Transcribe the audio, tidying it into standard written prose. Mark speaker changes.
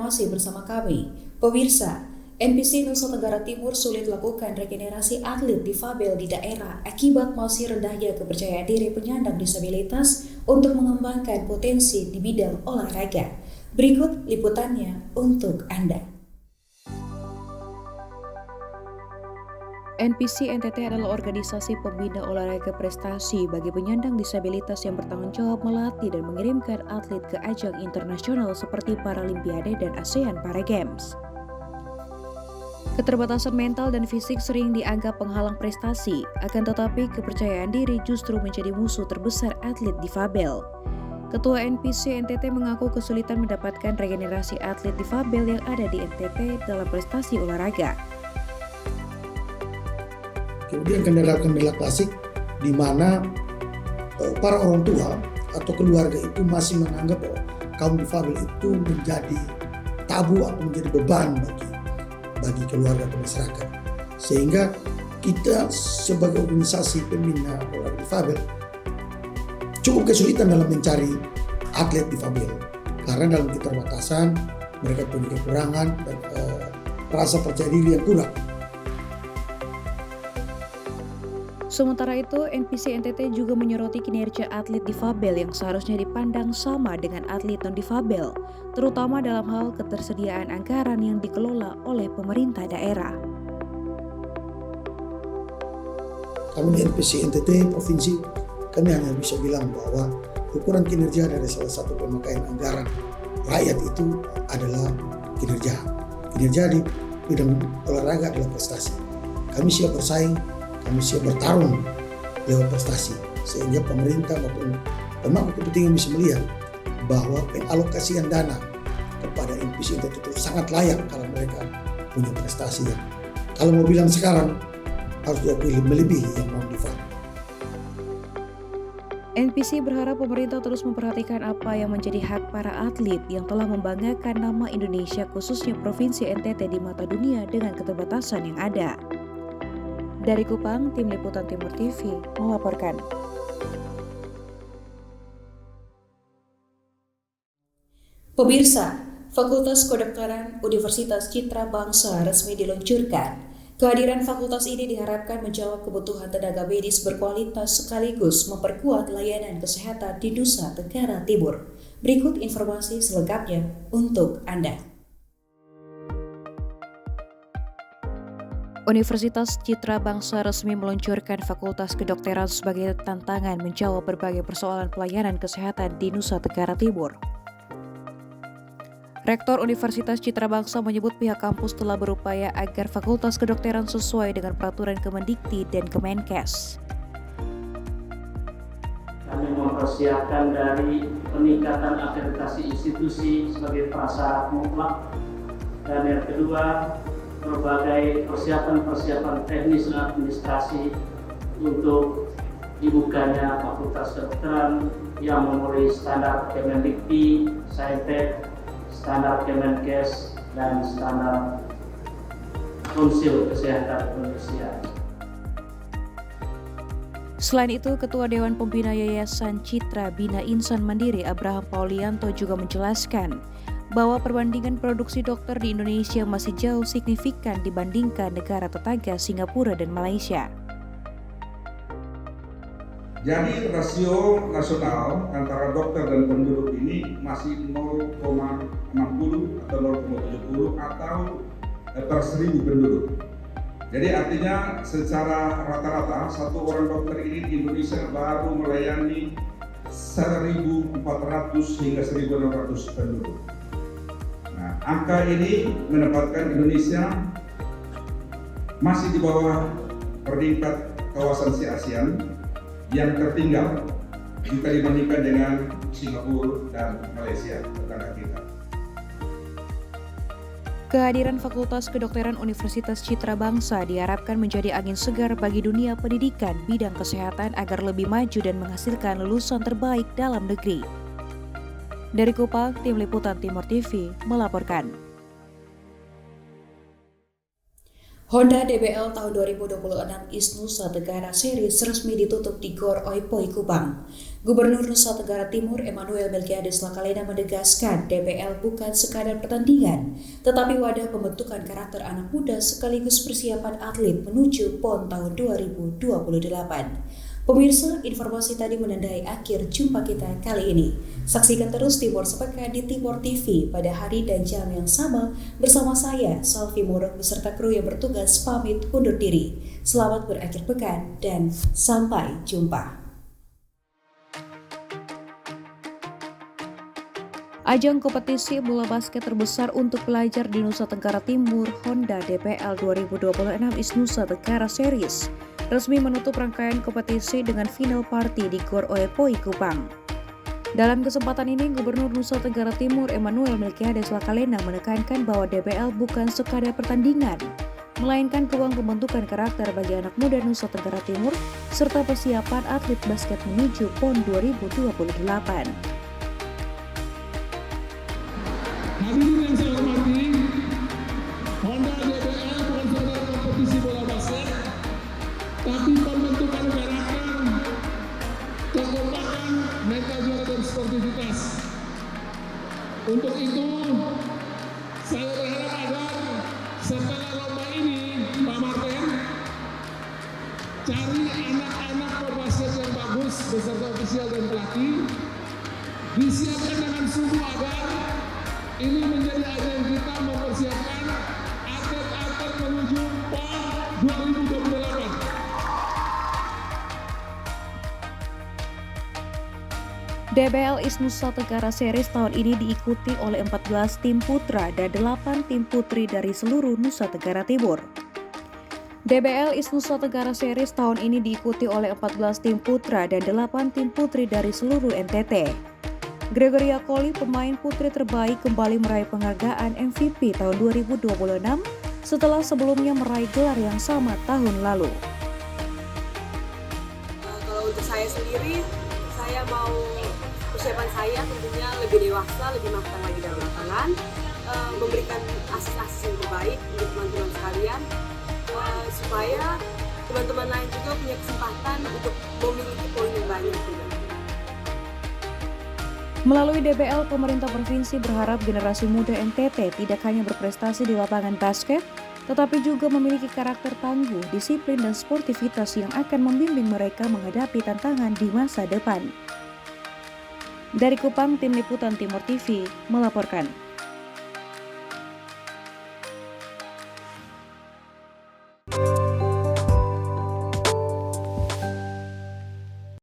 Speaker 1: masih bersama kami. Pemirsa, NPC Nusa Tenggara Timur sulit lakukan regenerasi atlet difabel di daerah akibat masih rendahnya kepercayaan diri penyandang disabilitas untuk mengembangkan potensi di bidang olahraga. Berikut liputannya untuk Anda.
Speaker 2: NPC NTT adalah organisasi pembina olahraga prestasi bagi penyandang disabilitas yang bertanggung jawab melatih dan mengirimkan atlet ke ajang internasional seperti Paralimpiade dan ASEAN Para Games. Keterbatasan mental dan fisik sering dianggap penghalang prestasi, akan tetapi kepercayaan diri justru menjadi musuh terbesar atlet difabel. Ketua NPC NTT mengaku kesulitan mendapatkan regenerasi atlet difabel yang ada di NTT dalam prestasi olahraga.
Speaker 3: Kemudian kendala-kendala klasik di mana para orang tua atau keluarga itu masih menganggap bahwa kaum difabel itu menjadi tabu atau menjadi beban bagi keluarga atau masyarakat. Sehingga kita sebagai organisasi pembina olahraga difabel cukup kesulitan dalam mencari atlet difabel karena dalam keterbatasan mereka punya kekurangan dan rasa percaya diri yang kurang.
Speaker 2: Sementara itu, NPC NTT juga menyoroti kinerja atlet difabel yang seharusnya dipandang sama dengan atlet non-difabel, terutama dalam hal ketersediaan anggaran yang dikelola oleh pemerintah daerah.
Speaker 3: Kami di NPC NTT Provinsi, kami hanya bisa bilang bahwa ukuran kinerja dari salah satu pemakaian anggaran rakyat itu adalah kinerja. Kinerja di bidang olahraga adalah prestasi. Kami siap bersaing, kami siap bertarung lewat prestasi, sehingga pemerintah maupun pemangku kepentingan bisa melihat bahwa pengalokasian dana kepada NPC itu sangat layak kalau mereka punya prestasi yang kalau mau bilang sekarang harus diakui melebihi yang non-difabel.
Speaker 2: NPC berharap pemerintah terus memperhatikan apa yang menjadi hak para atlet yang telah membanggakan nama Indonesia khususnya Provinsi NTT di mata dunia dengan keterbatasan yang ada. Dari Kupang, Tim Liputan Timur TV melaporkan.
Speaker 1: Pemirsa, Fakultas Kedokteran Universitas Citra Bangsa resmi diluncurkan. Kehadiran fakultas ini diharapkan menjawab kebutuhan tenaga medis berkualitas sekaligus memperkuat layanan kesehatan di Nusa Tenggara Timur. Berikut informasi selengkapnya untuk Anda.
Speaker 2: Universitas Citra Bangsa resmi meluncurkan Fakultas Kedokteran sebagai tantangan menjawab berbagai persoalan pelayanan kesehatan di Nusa Tenggara Timur. Rektor Universitas Citra Bangsa menyebut pihak kampus telah berupaya agar Fakultas Kedokteran sesuai dengan peraturan Kemendikti dan Kemenkes.
Speaker 4: Kami mempersiapkan dari peningkatan akreditasi institusi sebagai prasyarat mutlak, dan yang kedua berbagai persiapan teknis dan administrasi untuk dibukanya Fakultas Kedokteran yang memenuhi standar Kemendikti, Saintek, standar Kemenkes, dan standar Konsil Kesehatan Indonesia.
Speaker 2: Selain itu, Ketua Dewan Pembina Yayasan Citra Bina Insan Mandiri Abraham Paulianto juga menjelaskan bahwa perbandingan produksi dokter di Indonesia masih jauh signifikan dibandingkan negara tetangga Singapura dan Malaysia.
Speaker 5: Jadi rasio nasional antara dokter dan penduduk ini masih 0,60 atau 0,70 atau per 1000 penduduk. Jadi artinya secara rata-rata satu orang dokter ini di Indonesia baru melayani 1.400 hingga 1.600 penduduk. Nah, angka ini menempatkan Indonesia masih di bawah peringkat kawasan ASEAN yang tertinggal jika dibandingkan dengan Singapura dan Malaysia, tetangga kita.
Speaker 2: Kehadiran Fakultas Kedokteran Universitas Citra Bangsa diharapkan menjadi angin segar bagi dunia pendidikan bidang kesehatan agar lebih maju dan menghasilkan lulusan terbaik dalam negeri. Dari Kupang, Tim Liputan Timur TV melaporkan.
Speaker 1: Honda DBL tahun 2026 IS Nusa Tenggara Series resmi ditutup di Gor Oipoi Kupang. Gubernur Nusa Tenggara Timur Emmanuel Melkiades Lakalena menegaskan DBL bukan sekadar pertandingan, tetapi wadah pembentukan karakter anak muda sekaligus persiapan atlet menuju PON tahun 2028. Pemirsa, informasi tadi menandai akhir jumpa kita kali ini. Saksikan terus Timur Sepekan di Timur TV pada hari dan jam yang sama bersama saya, Salvi Muruk, beserta kru yang bertugas pamit undur diri. Selamat berakhir pekan dan sampai jumpa.
Speaker 2: Ajang kompetisi bola basket terbesar untuk pelajar di Nusa Tenggara Timur, Honda DBL 2026 IS Nusa Tenggara Series, resmi menutup rangkaian kompetisi dengan final party di Gor Oipoi Kupang. Dalam kesempatan ini, Gubernur Nusa Tenggara Timur Emmanuel Melkiades Lakalena menekankan bahwa DBL bukan sekadar pertandingan, melainkan ruang pembentukan karakter bagi anak muda Nusa Tenggara Timur serta persiapan atlet basket menuju PON 2028.
Speaker 6: Hadirin yang saya hormati, Honda DBL bukan sekadar kompetisi bola basket, tapi pembentukan karakter, kekompakan, mental juara dan sportivitas. Untuk itu, saya berharap agar setelah lomba ini, Pak Martin, cari anak-anak pebasket yang bagus beserta ofisial dan pelatih, disiapkan dengan sungguh agar ini menjadi ajang kita mempersiapkan atlet-atlet menuju PON 2028.
Speaker 2: DBL IS Nusa Tenggara Series tahun ini diikuti oleh 14 tim putra dan 8 tim putri dari seluruh Nusa Tenggara Timur. DBL IS Nusa Tenggara Series tahun ini diikuti oleh 14 tim putra dan 8 tim putri dari seluruh NTT. Gregoria Koli, pemain putri terbaik, kembali meraih penghargaan MVP tahun 2026 setelah sebelumnya meraih gelar yang sama tahun lalu.
Speaker 7: Kalau untuk saya sendiri, saya mau persiapan saya tentunya lebih dewasa, lebih matang lagi dalam lapangan, memberikan asis-asis yang terbaik untuk teman-teman sekalian, supaya teman-teman lain juga punya kesempatan untuk memiliki poin yang banyak.
Speaker 2: Melalui DBL, pemerintah provinsi berharap generasi muda NTT tidak hanya berprestasi di lapangan basket, tetapi juga memiliki karakter tangguh, disiplin, dan sportivitas yang akan membimbing mereka menghadapi tantangan di masa depan. Dari Kupang, Tim Liputan Timur TV melaporkan.